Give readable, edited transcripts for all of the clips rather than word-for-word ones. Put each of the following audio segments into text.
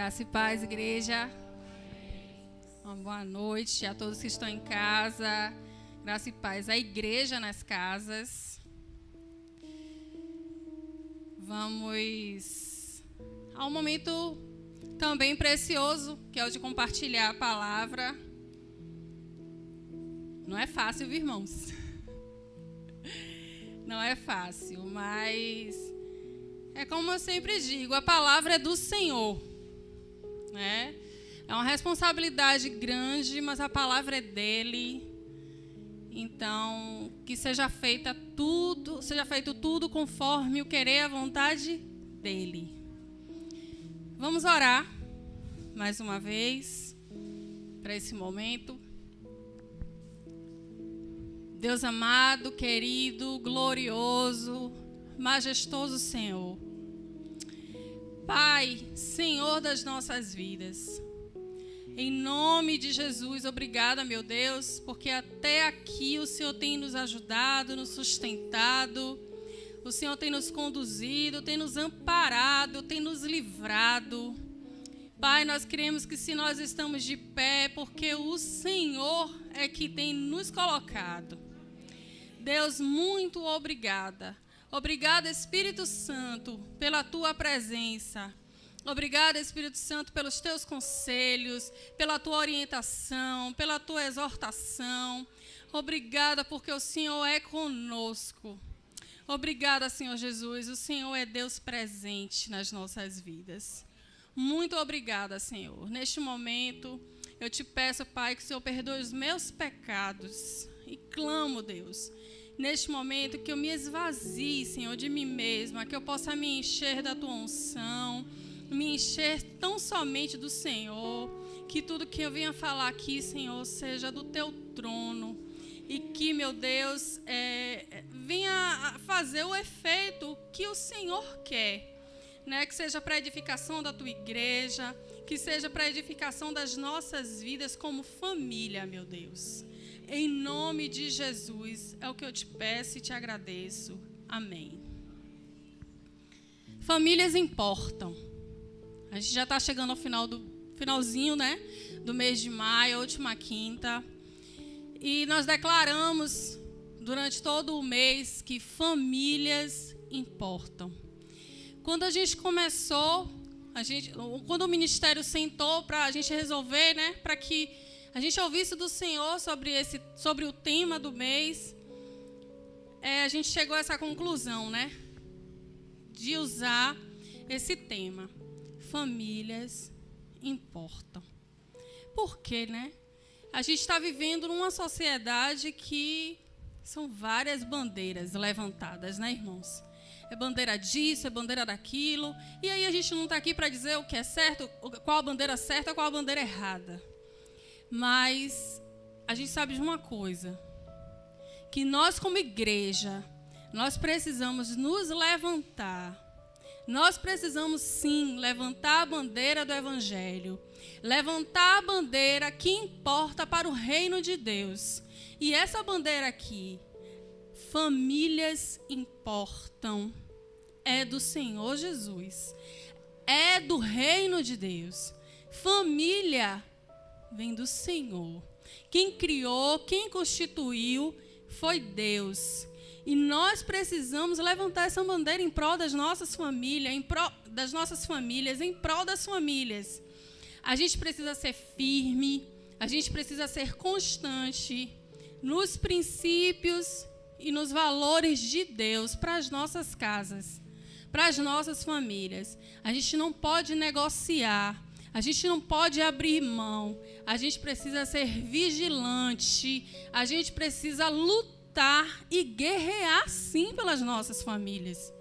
Graça e paz, igreja. Uma boa noite a todos que estão em casa. Graça e paz à igreja nas casas. Vamos ao momento também precioso, que é o de compartilhar a palavra. Não é fácil, viu, irmãos? Não é fácil, mas é como eu sempre digo, a palavra é do Senhor, né? É uma responsabilidade grande, mas a palavra é dele. Então, que seja feito tudo conforme o querer e a vontade dele. Vamos orar mais uma vez para esse momento. Deus amado, querido, glorioso, majestoso Senhor. Pai, Senhor das nossas vidas. Em nome de Jesus, obrigada, meu Deus, porque até aqui o Senhor tem nos ajudado, nos sustentado. O Senhor tem nos conduzido, tem nos amparado, tem nos livrado. Pai, nós cremos que se nós estamos de pé, porque o Senhor é que tem nos colocado. Deus, muito obrigada. Obrigada, Espírito Santo, pela tua presença. Obrigada, Espírito Santo, pelos teus conselhos, pela tua orientação, pela tua exortação. Obrigada porque o Senhor é conosco. Obrigada, Senhor Jesus. O Senhor é Deus presente nas nossas vidas. Muito obrigada, Senhor. Neste momento, eu te peço, Pai, que o Senhor perdoe os meus pecados. E clamo, Deus, neste momento que eu me esvazie, Senhor, de mim mesma, que eu possa me encher da tua unção, me encher tão somente do Senhor, que tudo que eu venha falar aqui, Senhor, seja do teu trono e que, meu Deus, venha fazer o efeito que o Senhor quer, né? Que seja para a edificação da tua igreja, que seja para a edificação das nossas vidas como família, meu Deus. Em nome de Jesus, é o que eu te peço e te agradeço. Amém. Famílias importam. A gente já está chegando ao finalzinho, né, do mês de maio, a última quinta. E nós declaramos durante todo o mês que famílias importam. Quando a gente começou, quando o ministério sentou para a gente resolver, né, para que a gente ouvisse do Senhor sobre o tema do mês, a gente chegou a essa conclusão, né, de usar esse tema. Famílias importam. Por quê, né? A gente está vivendo numa sociedade que são várias bandeiras levantadas, né, irmãos? É bandeira disso, é bandeira daquilo. E aí a gente não está aqui para dizer o que é certo, qual a bandeira certa, qual a bandeira errada. Mas a gente sabe de uma coisa, que nós como igreja, nós precisamos nos levantar. Nós precisamos, sim, levantar a bandeira do Evangelho. Levantar a bandeira que importa para o reino de Deus. E essa bandeira aqui, famílias importam, é do Senhor Jesus. É do reino de Deus. Família vem do Senhor. Quem criou, quem constituiu foi Deus. E nós precisamos levantar essa bandeira em prol das nossas famílias, em prol das famílias. A gente precisa ser firme, a gente precisa ser constante nos princípios e nos valores de Deus para as nossas casas, para as nossas famílias. A gente não pode negociar, a gente não pode abrir mão, a gente precisa ser vigilante, a gente precisa lutar e guerrear, sim, pelas nossas famílias.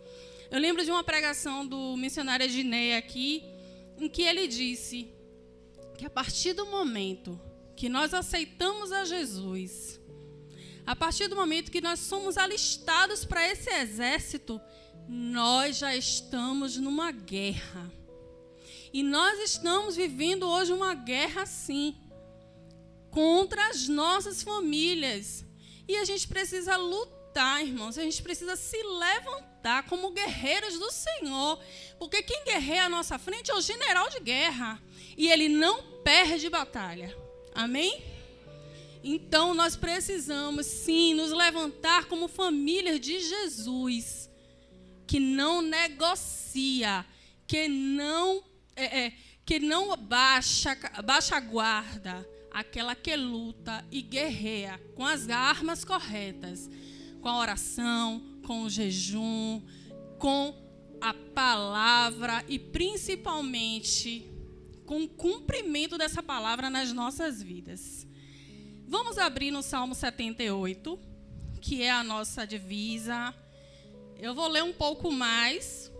Eu lembro de uma pregação do missionário Ednei aqui, em que ele disse que a partir do momento que nós aceitamos a Jesus, a partir do momento que nós somos alistados para esse exército, nós já estamos numa guerra. E nós estamos vivendo hoje uma guerra, sim, contra as nossas famílias. E a gente precisa lutar levantar, irmãos. A gente precisa se levantar como guerreiros do Senhor. Porque quem guerreia à nossa frente é o general de guerra. E ele não perde batalha. Amém? Então, nós precisamos, sim, nos levantar como família de Jesus. Que não negocia, que não baixa a guarda. Aquela que luta e guerreia com as armas corretas, com a oração, com o jejum, com a palavra e principalmente com o cumprimento dessa palavra nas nossas vidas. Vamos abrir no Salmo 78, que é a nossa divisa. Eu vou ler um pouco mais.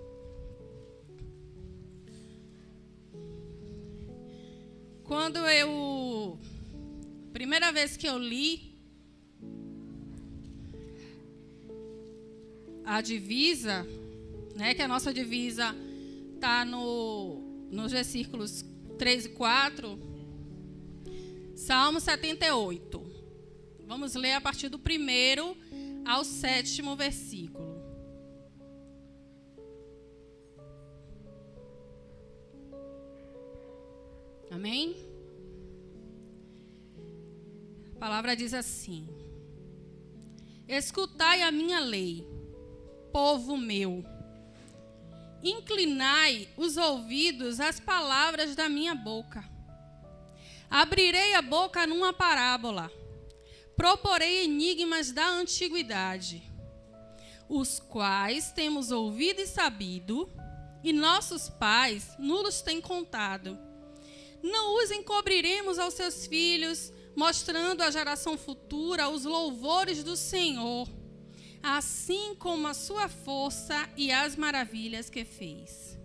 Primeira vez que eu li a divisa, né, que a nossa divisa está nos versículos 3 e 4, Salmo 78. Vamos ler a partir do 1º ao 7º versículo. Amém? A palavra diz assim: escutai a minha lei, povo meu. Inclinai os ouvidos às palavras da minha boca. Abrirei a boca numa parábola. Proporei enigmas da antiguidade, os quais temos ouvido e sabido, e nossos pais nos têm contado. Não os encobriremos aos seus filhos, mostrando à geração futura os louvores do Senhor, assim como a sua força e as maravilhas que fez.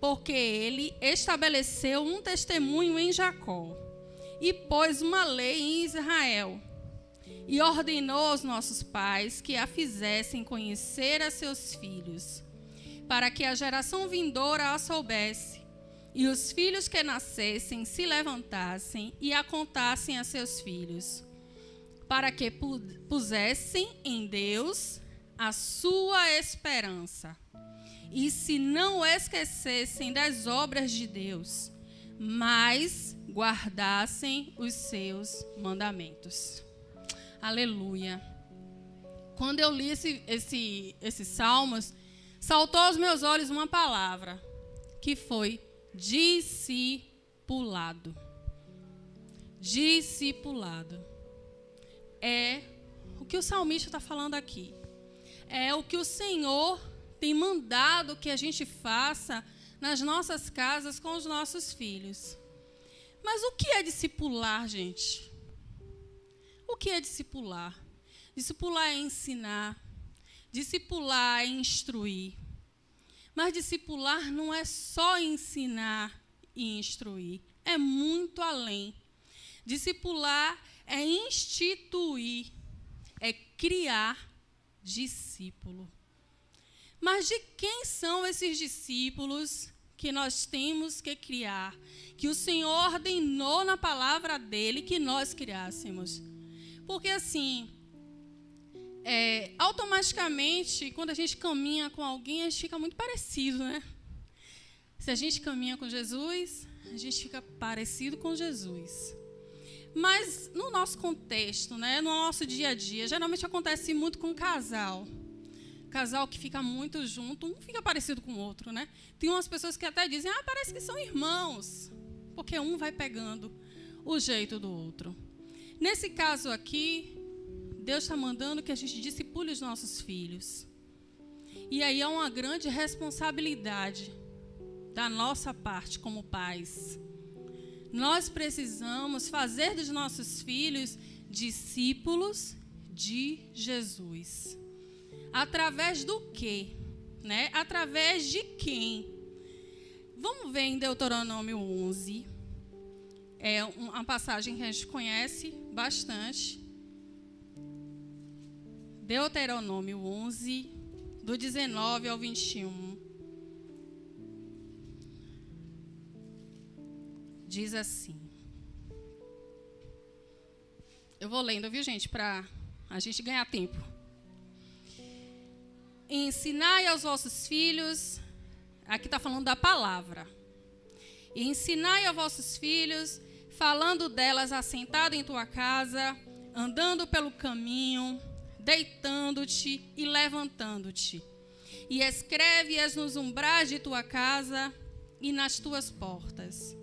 Porque ele estabeleceu um testemunho em Jacó, e pôs uma lei em Israel, e ordenou aos nossos pais que a fizessem conhecer a seus filhos, para que a geração vindoura a soubesse, e os filhos que nascessem se levantassem e a contassem a seus filhos, para que pusessem em Deus a sua esperança, e se não esquecessem das obras de Deus, mas guardassem os seus mandamentos. Aleluia. Quando eu li esses salmos, saltou aos meus olhos uma palavra, que foi discipulado. Discipulado. É o que o salmista está falando aqui. É o que o Senhor tem mandado que a gente faça nas nossas casas com os nossos filhos. Mas o que é discipular, gente? O que é discipular? Discipular é ensinar. Discipular é instruir. Mas discipular não é só ensinar e instruir. É muito além. Discipular é instituir. É criar discípulo. Mas de quem são esses discípulos que nós temos que criar? Que o Senhor ordenou na palavra dele que nós criássemos. Porque assim, automaticamente, quando a gente caminha com alguém, a gente fica muito parecido, né? Se a gente caminha com Jesus, a gente fica parecido com Jesus. Mas no nosso contexto, né, no nosso dia a dia, geralmente acontece muito com casal. Casal que fica muito junto, um fica parecido com o outro, né? Tem umas pessoas que até dizem, parece que são irmãos, porque um vai pegando o jeito do outro. Nesse caso aqui, Deus está mandando que a gente discipule os nossos filhos. E aí é uma grande responsabilidade da nossa parte como pais. Nós precisamos fazer dos nossos filhos discípulos de Jesus. Através do quê? Né? Através de quem? Vamos ver em Deuteronômio 11. É uma passagem que a gente conhece bastante. Deuteronômio 11, do 19 ao 21. Diz assim. Eu vou lendo, viu, gente? Para a gente ganhar tempo. ensinai aos vossos filhos, aqui está falando da palavra, e ensinai aos vossos filhos, falando delas assentado em tua casa, andando pelo caminho, deitando-te e levantando-te. E escreve-as nos umbrais de tua casa e nas tuas portas,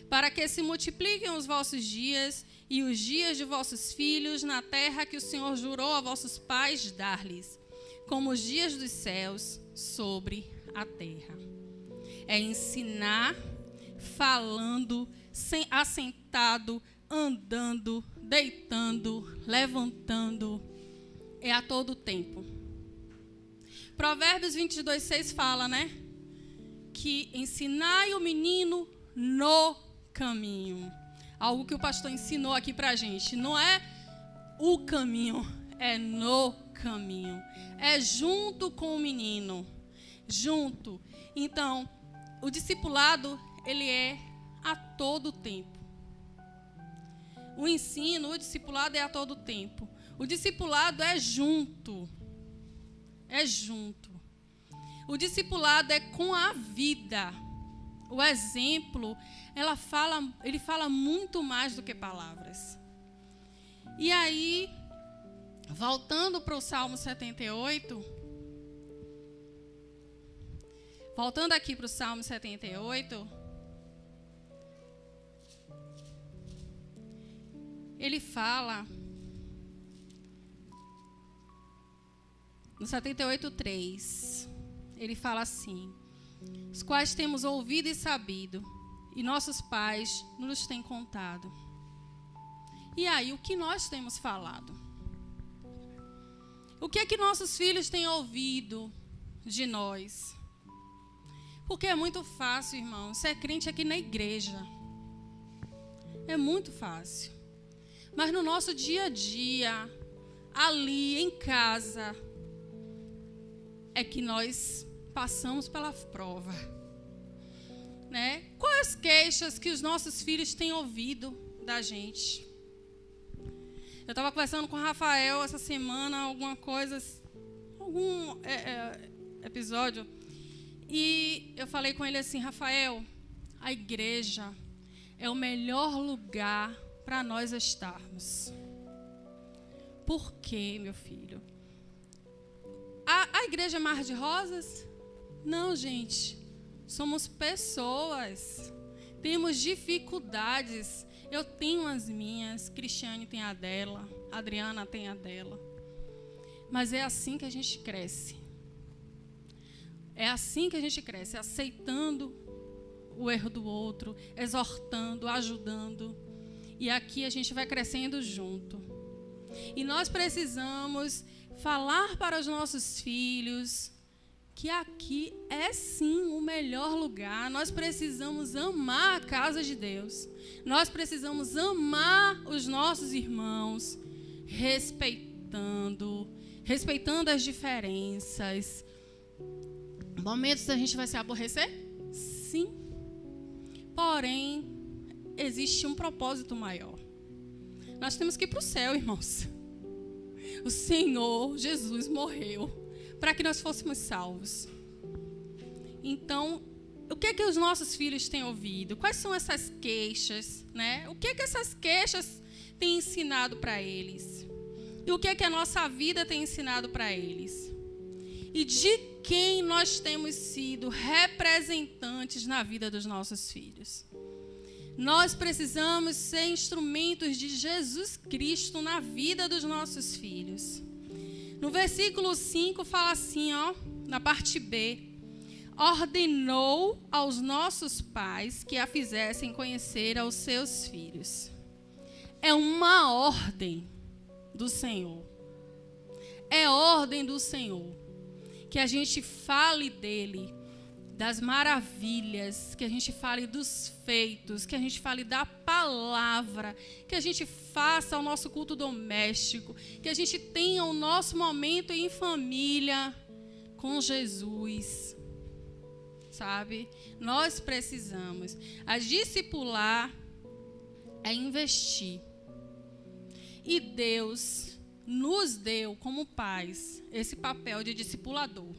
para que se multipliquem os vossos dias e os dias de vossos filhos na terra que o Senhor jurou a vossos pais dar-lhes, como os dias dos céus sobre a terra. É ensinar, falando, assentado, andando, deitando, levantando, é a todo tempo. Provérbios 22:6 fala, né? Que ensinai o menino no caminho. Algo que o pastor ensinou aqui pra gente. Não é o caminho, é no caminho. É junto com o menino. Junto. Então, o discipulado, ele é a todo tempo. O ensino, o discipulado é a todo tempo. O discipulado é junto. É junto. O discipulado é com a vida. O exemplo, ele fala muito mais do que palavras. E aí, voltando para o Salmo 78, voltando aqui para o Salmo 78, ele fala, no 78:3, ele fala assim: os quais temos ouvido e sabido, e nossos pais nos têm contado. E aí, o que nós temos falado? O que é que nossos filhos têm ouvido de nós? Porque é muito fácil, irmão, ser crente aqui na igreja. É muito fácil. Mas no nosso dia a dia, ali em casa, é que nós passamos pela prova, né? Quais as queixas que os nossos filhos têm ouvido da gente? Eu estava conversando com o Rafael essa semana, algum episódio, e eu falei com ele assim: Rafael, a igreja é o melhor lugar para nós estarmos. Por quê, meu filho? A igreja é mar de rosas? Não, gente. Somos pessoas. Temos dificuldades. Eu tenho as minhas, Cristiane tem a dela, Adriana tem a dela. Mas é assim que a gente cresce. É assim que a gente cresce, aceitando o erro do outro, exortando, ajudando. E aqui a gente vai crescendo junto. E nós precisamos falar para os nossos filhos que aqui é sim o melhor lugar. Nós precisamos amar a casa de Deus. Nós precisamos amar os nossos irmãos, respeitando as diferenças. Momentos a gente vai se aborrecer? Sim. Porém, existe um propósito maior. Nós temos que ir para o céu, irmãos. O Senhor Jesus morreu para que nós fôssemos salvos. Então, o que é que os nossos filhos têm ouvido? Quais são essas queixas, né? O que é que essas queixas têm ensinado para eles? E o que é que a nossa vida tem ensinado para eles? E de quem nós temos sido representantes na vida dos nossos filhos? Nós precisamos ser instrumentos de Jesus Cristo na vida dos nossos filhos. No versículo 5 fala assim, na parte B: ordenou aos nossos pais que a fizessem conhecer aos seus filhos. É uma ordem do Senhor. É ordem do Senhor que a gente fale dele, das maravilhas, que a gente fale dos feitos, que a gente fale da palavra, que a gente faça o nosso culto doméstico, que a gente tenha o nosso momento em família com Jesus, sabe? Nós precisamos. A discipular é investir. E Deus nos deu, como pais, esse papel de discipulador.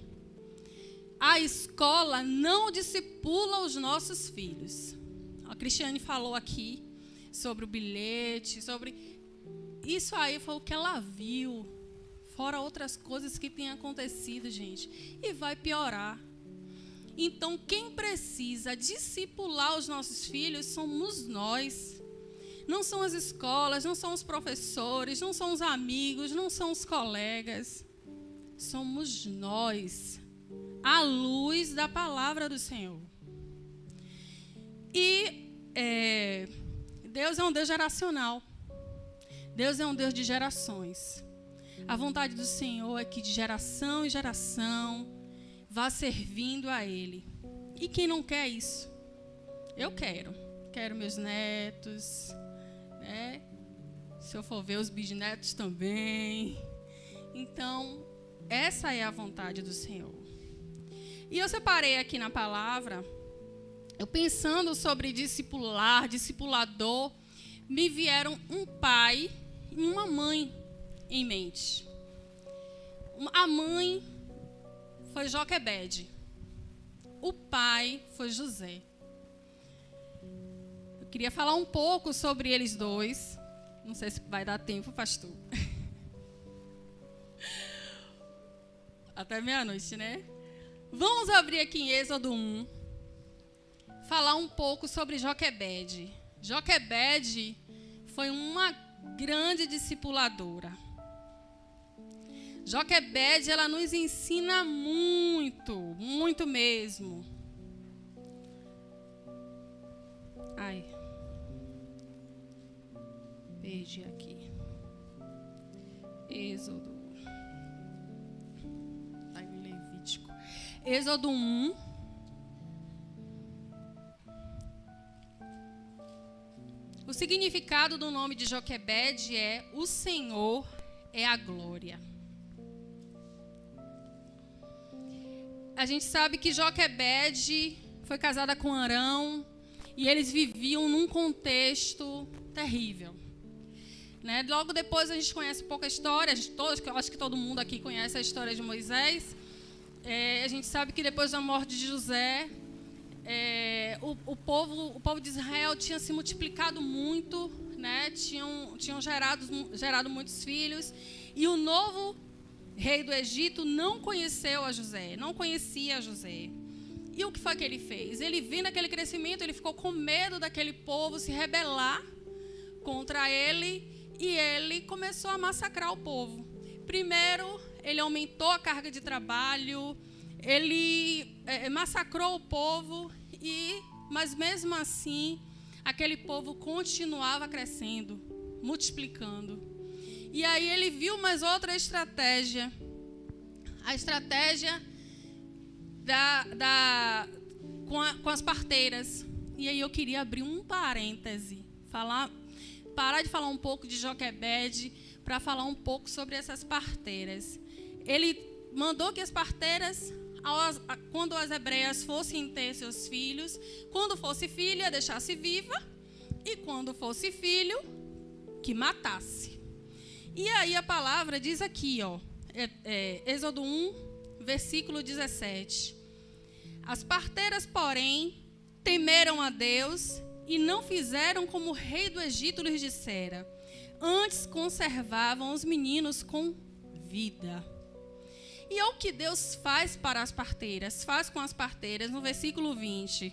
A escola não discipula os nossos filhos. A Cristiane falou aqui sobre o bilhete, sobre... Isso aí foi o que ela viu, fora outras coisas que têm acontecido, gente. E vai piorar. Então, quem precisa discipular os nossos filhos somos nós. Não são as escolas, não são os professores, não são os amigos, não são os colegas. Somos nós, à luz da palavra do Senhor. E Deus é um Deus geracional. Deus é um Deus de gerações. A vontade do Senhor é que de geração em geração vá servindo a Ele. E quem não quer isso? Eu quero. Quero meus netos, né? Se eu for ver os bisnetos também. Então, essa é a vontade do Senhor. E eu separei aqui na palavra, eu pensando sobre discipular, discipulador, me vieram um pai e uma mãe em mente. A mãe foi Joquebede. O pai foi José. Eu queria falar um pouco sobre eles dois. Não sei se vai dar tempo, pastor. Até meia-noite, né? Vamos abrir aqui em Êxodo 1. Falar um pouco sobre Joquebede. Joquebede foi uma grande discipuladora. Joquebede, ela nos ensina muito, muito mesmo. Ai. Perdi aqui. Êxodo. Tá em Levítico. Êxodo 1. O significado do nome de Joquebede é: o Senhor é a glória. A gente sabe que Joquebede foi casada com Arão e eles viviam num contexto terrível. Né? Logo depois a gente conhece um pouco a história, acho que todo mundo aqui conhece a história de Moisés. A gente sabe que depois da morte de José, o povo de Israel tinha se multiplicado muito, né? tinham gerado muitos filhos, e o novo rei do Egito não conhecia a José. E o que foi que ele fez? Ele, vendo aquele crescimento, ele ficou com medo daquele povo se rebelar contra ele, e ele começou a massacrar o povo. Primeiro, ele aumentou a carga de trabalho, ele massacrou o povo, mas mesmo assim, aquele povo continuava crescendo, multiplicando. E aí ele viu mais outra estratégia. A estratégia com as parteiras. E aí eu queria abrir um parêntese. Parar de falar um pouco de Joquebede para falar um pouco sobre essas parteiras. Ele mandou que as parteiras, quando as hebreias fossem ter seus filhos, quando fosse filha, deixasse viva, e quando fosse filho, que matasse. E aí a palavra diz aqui, Êxodo 1, versículo 17. As parteiras, porém, temeram a Deus e não fizeram como o rei do Egito lhes dissera. Antes conservavam os meninos com vida. E é o que Deus faz para as parteiras, faz com as parteiras, no versículo 20.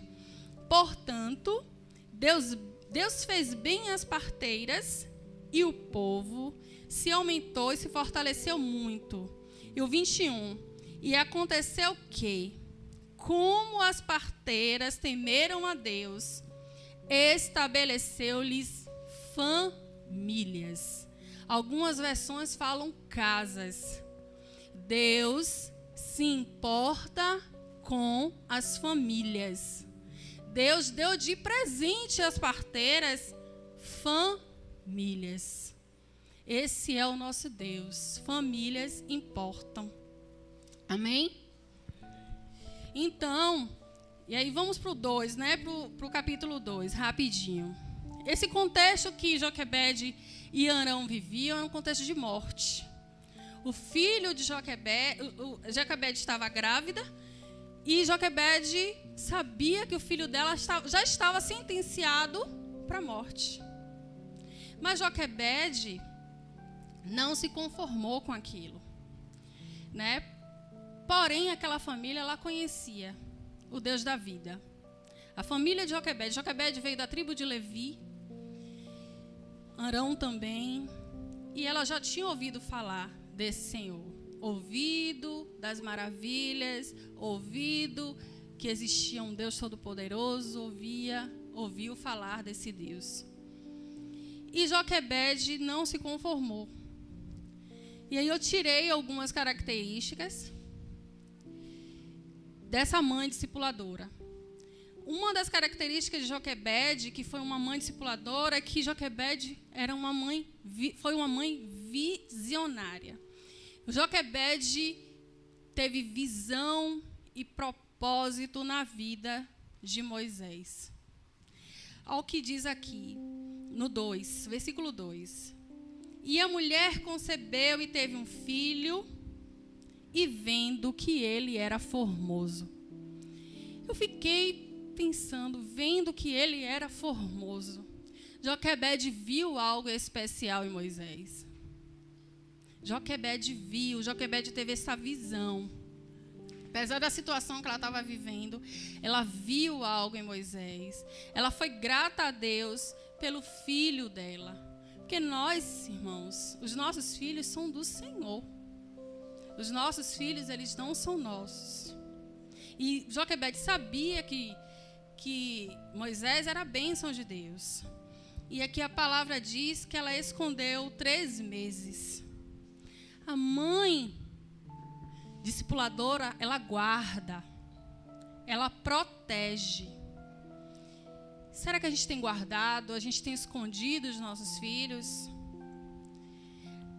Portanto, Deus fez bem às parteiras, e o povo se aumentou e se fortaleceu muito. E o 21. E aconteceu que, como as parteiras temeram a Deus, estabeleceu-lhes famílias. Algumas versões falam casas. Deus se importa com as famílias. Deus deu de presente às parteiras famílias. Esse é o nosso Deus. Famílias importam. Amém? Então, e aí vamos para o 2, né? Para o capítulo 2, rapidinho. esse contexto que Joquebede e Arão viviam era um contexto de morte. O filho de Joquebede estava grávida e Joquebede sabia que o filho dela já estava sentenciado para a morte. Mas Joquebede não se conformou com aquilo, né? Porém, aquela família, ela conhecia o Deus da vida. A família de Joquebede. Joquebede veio da tribo de Levi, Arão também, e ela já tinha ouvido falar desse Senhor. Ouvido das maravilhas, ouvido que existia um Deus Todo-Poderoso, ouviu falar desse Deus. E Joquebede não se conformou. E aí eu tirei algumas características dessa mãe discipuladora. Uma das características de Joquebede, que foi uma mãe discipuladora, é que Joquebede foi uma mãe visionária. Joquebede teve visão e propósito na vida de Moisés. Ao que diz aqui, no 2, versículo 2. E a mulher concebeu e teve um filho, e vendo que ele era formoso. Eu fiquei pensando, vendo que ele era formoso. Joquebede viu algo especial em Moisés. Joquebede teve essa visão. Apesar da situação que ela estava vivendo, ela viu algo em Moisés. Ela foi grata a Deus pelo filho dela. Porque nós, irmãos, os nossos filhos são do Senhor. Os nossos filhos, eles não são nossos. E Joquebede sabia que Moisés era a bênção de Deus. E aqui a palavra diz que ela escondeu 3 meses. A mãe discipuladora, ela guarda, ela protege. Será que a gente tem guardado, a gente tem escondido os nossos filhos?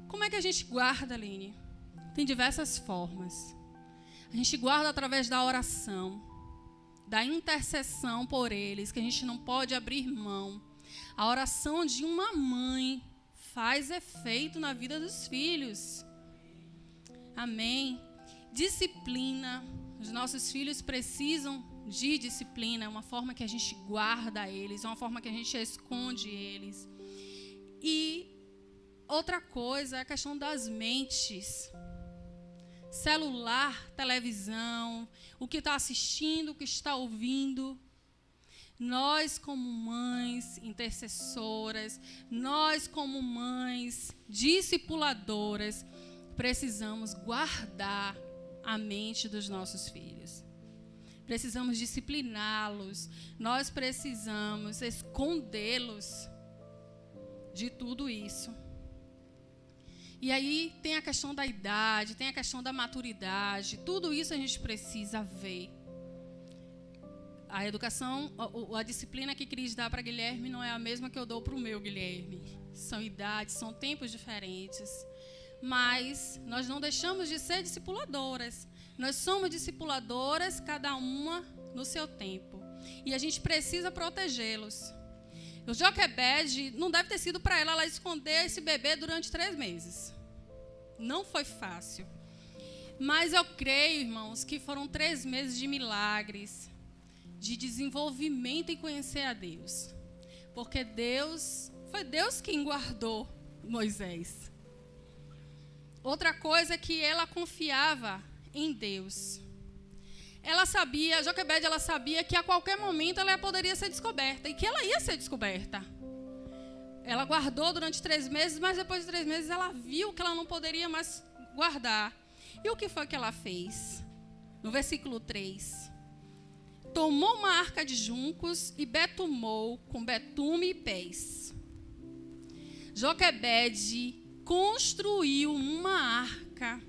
Como é que a gente guarda, Aline? Tem diversas formas. A gente guarda através da oração, da intercessão por eles, que a gente não pode abrir mão. A oração de uma mãe faz efeito na vida dos filhos. Amém. Disciplina. Os nossos filhos precisam de disciplina. É uma forma que a gente guarda eles, é uma forma que a gente esconde eles. E outra coisa é a questão das mentes. Celular, televisão, o que está assistindo, o que está ouvindo. Nós, como mães intercessoras, nós, como mães discipuladoras, precisamos guardar a mente dos nossos filhos. Precisamos discipliná-los. Nós precisamos escondê-los de tudo isso. E aí tem a questão da idade, tem a questão da maturidade. Tudo isso a gente precisa ver. A educação, a disciplina que Cris dá para Guilherme não é a mesma que eu dou para o meu Guilherme. São idades, são tempos diferentes. Mas nós não deixamos de ser discipuladoras. Nós somos discipuladoras, cada uma no seu tempo. E a gente precisa protegê-los. O Joquebede não deve ter sido para ela esconder esse bebê durante 3 meses. Não foi fácil. Mas eu creio, irmãos, que foram 3 meses de milagres, de desenvolvimento em conhecer a Deus. Porque foi Deus quem guardou Moisés. Outra coisa é que ela confiava em Deus. Joquebede, ela sabia que a qualquer momento ela poderia ser descoberta e que ela ia ser descoberta. Ela guardou durante 3 meses, mas depois de 3 meses ela viu que ela não poderia mais guardar. E o que foi que ela fez? No versículo 3. Tomou uma arca de juncos e betumou com betume e pés. Joquebede construiu uma arca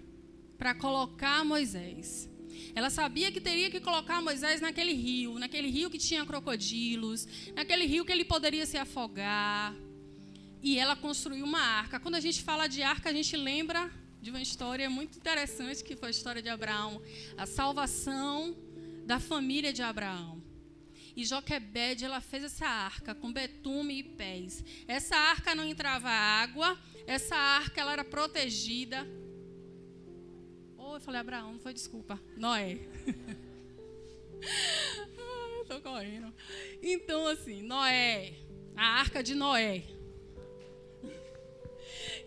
para colocar Moisés. Ela sabia que teria que colocar Moisés naquele rio que tinha crocodilos, naquele rio que ele poderia se afogar. E ela construiu uma arca. Quando a gente fala de arca, a gente lembra de uma história muito interessante, que foi a história de Abraão, a salvação da família de Abraão. E Joquebede, ela fez essa arca com betume e pés. Essa arca não entrava água, essa arca ela era protegida. Eu falei Abraão, não foi, desculpa. Noé. Eu tô correndo. Então, assim, Noé, a arca de Noé.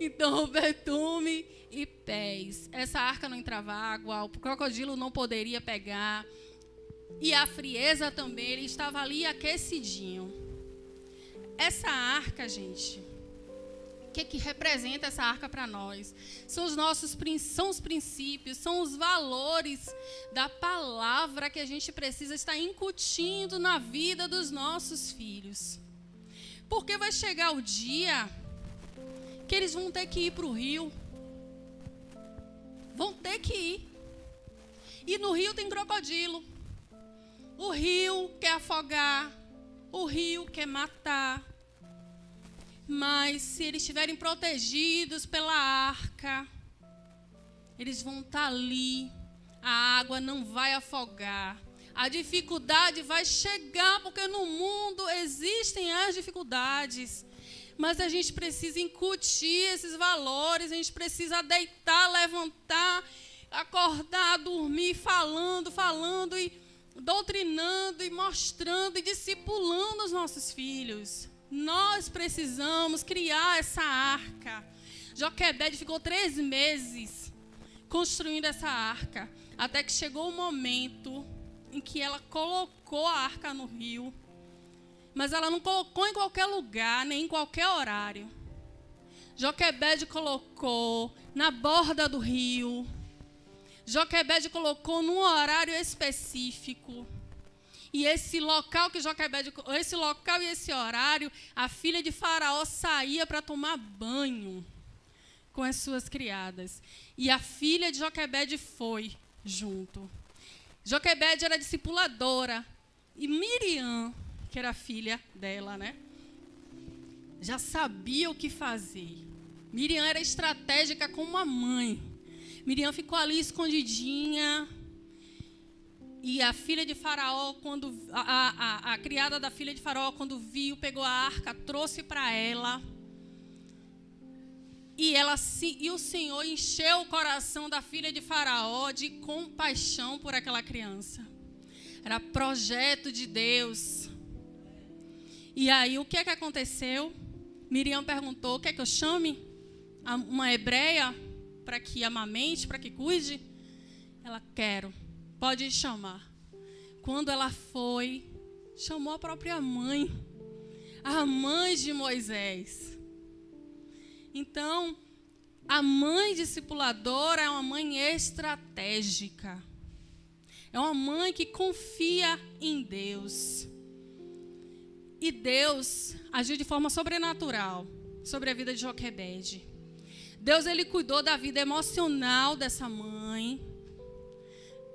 Então, betume e pés. Essa arca não entrava água, o crocodilo não poderia pegar. E a frieza também, ele estava ali aquecidinho. Essa arca, gente, o que representa essa arca para nós? São os princípios, são os valores da palavra que a gente precisa estar incutindo na vida dos nossos filhos. Porque vai chegar o dia que eles vão ter que ir para o rio. Vão ter que ir. E no rio tem crocodilo. O rio quer afogar. O rio quer matar. Mas se eles estiverem protegidos pela arca, eles vão estar ali. A água não vai afogar. A dificuldade vai chegar, porque no mundo existem as dificuldades. Mas a gente precisa incutir esses valores, a gente precisa deitar, levantar, acordar, dormir, falando e doutrinando e mostrando e discipulando os nossos filhos. Nós precisamos criar essa arca. Joquebede ficou 3 meses construindo essa arca, até que chegou o momento em que ela colocou a arca no rio. Mas ela não colocou em qualquer lugar, nem em qualquer horário. Joquebede colocou na borda do rio. Joquebede colocou num horário específico. E esse local e esse horário, a filha de Faraó saía para tomar banho com as suas criadas. E a filha de Joquebede foi junto. Joquebede era discipuladora. E Miriam, que era a filha dela, né, já sabia o que fazer. Miriam era estratégica como uma mãe. Miriam ficou ali escondidinha. E a filha de Faraó, a criada da filha de Faraó, quando viu, pegou a arca, trouxe para ela. E o Senhor encheu o coração da filha de Faraó de compaixão por aquela criança. Era projeto de Deus. E aí, o que é que aconteceu? Miriam perguntou, quer que eu chame uma hebreia para que amamente, para que cuide? Ela, quero. Pode chamar. Quando ela foi, chamou a própria mãe. A mãe de Moisés. Então, a mãe discipuladora é uma mãe estratégica. É uma mãe que confia em Deus. E Deus agiu de forma sobrenatural sobre a vida de Joquebede. Deus, ele cuidou da vida emocional dessa mãe.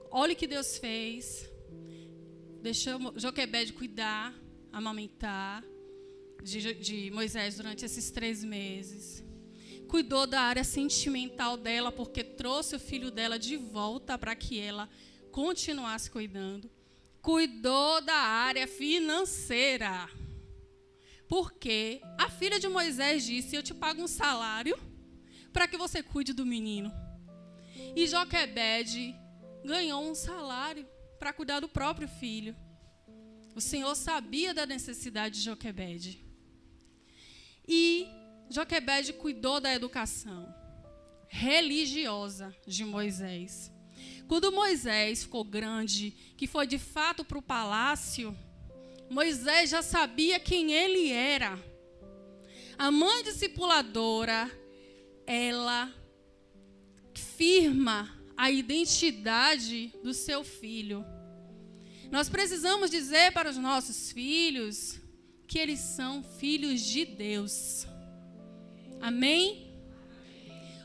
Olha o que Deus fez. Deixou Joquebede cuidar, amamentar de Moisés durante esses 3 meses. Cuidou da área sentimental dela, porque trouxe o filho dela de volta para que ela continuasse cuidando. Cuidou da área financeira. Porque a filha de Moisés disse, eu te pago um salário para que você cuide do menino. E Joquebede ganhou um salário para cuidar do próprio filho. O Senhor sabia da necessidade de Joquebede. E Joquebede cuidou da educação religiosa de Moisés. Quando Moisés ficou grande, que foi de fato para o palácio, Moisés já sabia quem ele era. A mãe discipuladora, ela firma a identidade do seu filho. Nós precisamos dizer para os nossos filhos que eles são filhos de Deus. Amém?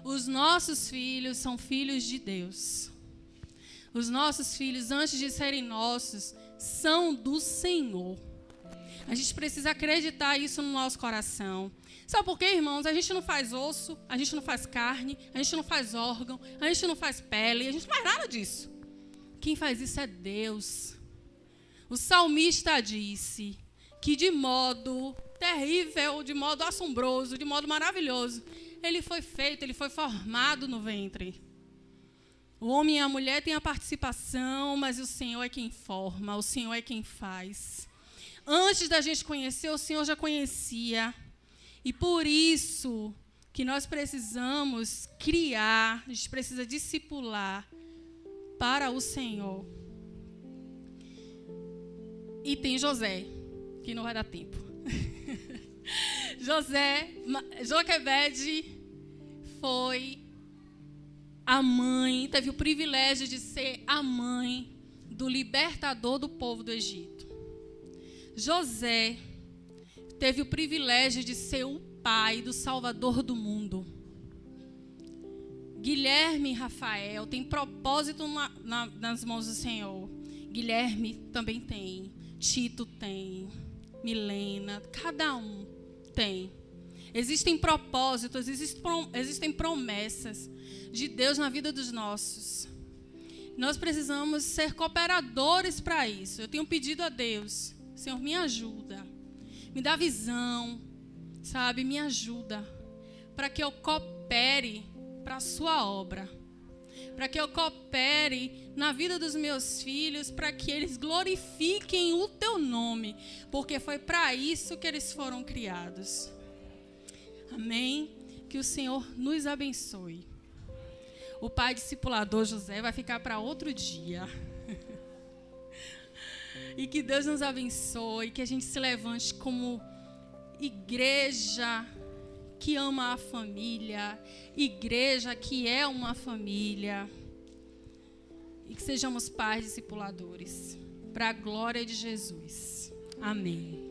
Os nossos filhos são filhos de Deus. Os nossos filhos, antes de serem nossos, são do Senhor. A gente precisa acreditar isso no nosso coração. Sabe por quê, irmãos? A gente não faz osso, a gente não faz carne, a gente não faz órgão, a gente não faz pele, a gente não faz nada disso. Quem faz isso é Deus. O salmista disse que de modo terrível, de modo assombroso, de modo maravilhoso, ele foi feito, ele foi formado no ventre. O homem e a mulher têm a participação, mas o Senhor é quem forma, o Senhor é quem faz. Antes da gente conhecer, o Senhor já conhecia. E por isso que nós precisamos criar, a gente precisa discipular para o Senhor. E tem José, que não vai dar tempo. Joquebede foi a mãe, teve o privilégio de ser a mãe do libertador do povo do Egito. José teve o privilégio de ser o pai do salvador do mundo. Guilherme e Rafael têm propósito nas mãos do Senhor. Guilherme também tem, Tito tem, Milena, cada um tem. Existem propósitos, existem promessas de Deus na vida dos nossos. Nós precisamos ser cooperadores para isso. Eu tenho pedido a Deus, Senhor, me ajuda, me dá visão, sabe, me ajuda, para que eu coopere para a sua obra, para que eu coopere na vida dos meus filhos, para que eles glorifiquem o teu nome, porque foi para isso que eles foram criados. Amém? Que o Senhor nos abençoe. O pai discipulador José vai ficar para outro dia. E que Deus nos abençoe, que a gente se levante como igreja que ama a família, igreja que é uma família, e que sejamos pais discipuladores, para a glória de Jesus. Amém.